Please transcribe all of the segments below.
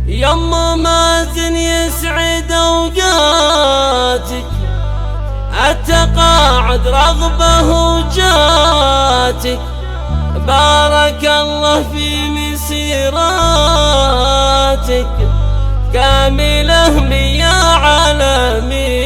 يم مازن يسعد اوقاتك، التقاعد رغبه وجاتك، بارك الله في مسيراتك، كاملة مية عالمية،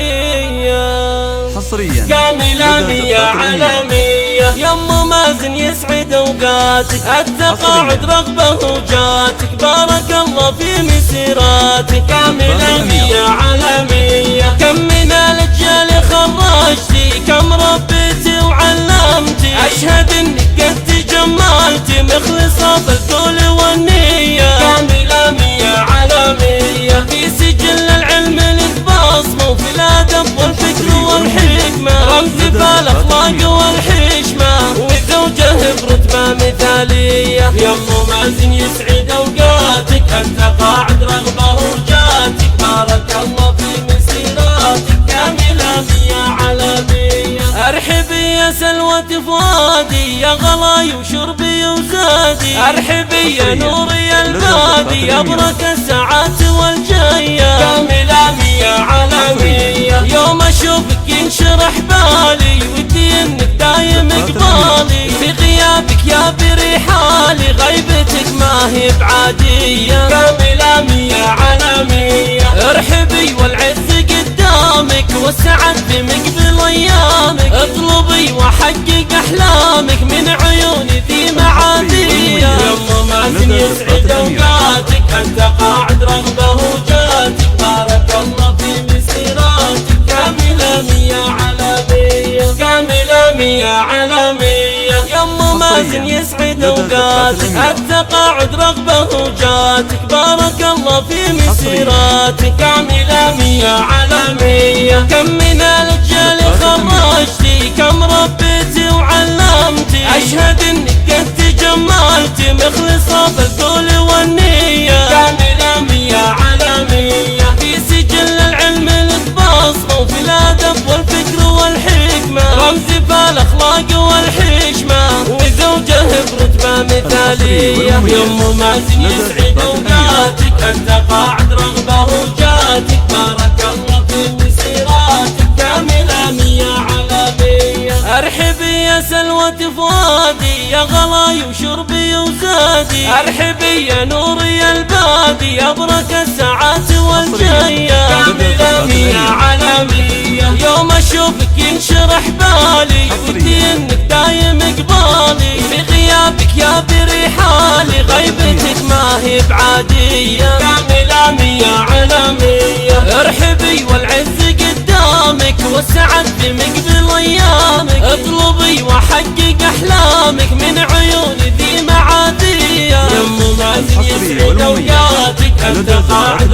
حصريا كاملة مية عالمية. يم مازن يسعد اوقاتك، التقاعد رغبه وجاتك، بارك الله في مسيراتك، كاملة مية عالمية. كم من الرجال خرجتي، كم ربيتي وعلمتي، اشهد انك قد تجملتي، مخلصة بالقول والنية، كاملة مية عالمية. في سجل العلم لك بصمة، وفي الادب والفكر والحكمة، رمز بالاخلاق والحشمة، وزوجه برتبة مثالية. يم مازن يسعد اوقاتك، التقاعد رغبه وجاتك، بارك الله في مسيراتك، كاملة مية عالمية. ارحبي يا سلوة فؤادي، يا غلاي وشربي وزادي، ارحبي يا نوري البادي، يا برك الساعات والجاية، كاملة مية عالمية. يوم اشوفك ينشرح بالي، ودي انك دايم قبالي، في غيابك يا بريحالي، غيبتك ما هي بعادية، كاملة مية عالمية. ارحبي والعز قدامك، والسعد بمقبل ايامك، اطلبي واحقق احلامك، من عيوني ذي معادية. يم مازن يسعد اوقاتك، التقاعد رغبه وجاتك، بارك الله في مسيراتك، كاملة مية عالمية، كاملة مية عالمية. يم مازن يسعد اوقاتك، التقاعد رغبه وجاتك، بارك الله في مسيراتك، كاملة مية عالمية. كم من الرجال خرجتي، كم ربيتي وعلمتي، اشهد انك قد تجملتي، مخلصة بالقول والنية، كاملة مية عالمية. في سجل العلم لك بصمة، وفي الادب والفكر والحكمة، رمز بالاخلاق والحشمة، وزوجه برتبة مثالية. يم مازن يسعد اوقاتك، التقاعد رغبه وجاتك، بارك الله في مسيراتك، كاملة مية عالمية. ارحبي يا سلوة فؤادي، يا غلاي وشربي وزادي، ارحبي يا نوري البادي، يا برك الساعات والجاية، كاملة مية عالمية. يوم اشوفك ينشرح بالي، ودي انك دايم قبالي، في غيابك يا بريحالي، غيبتك ما هي بعادية، كاملة مية عالمية. ارحبي والعز قدامك، والسعد بمقبل ايامك، اطلبي واحقق احلامك، من عيوني ذي معادية. يم مازن يسعد اوقاتك، التقاعد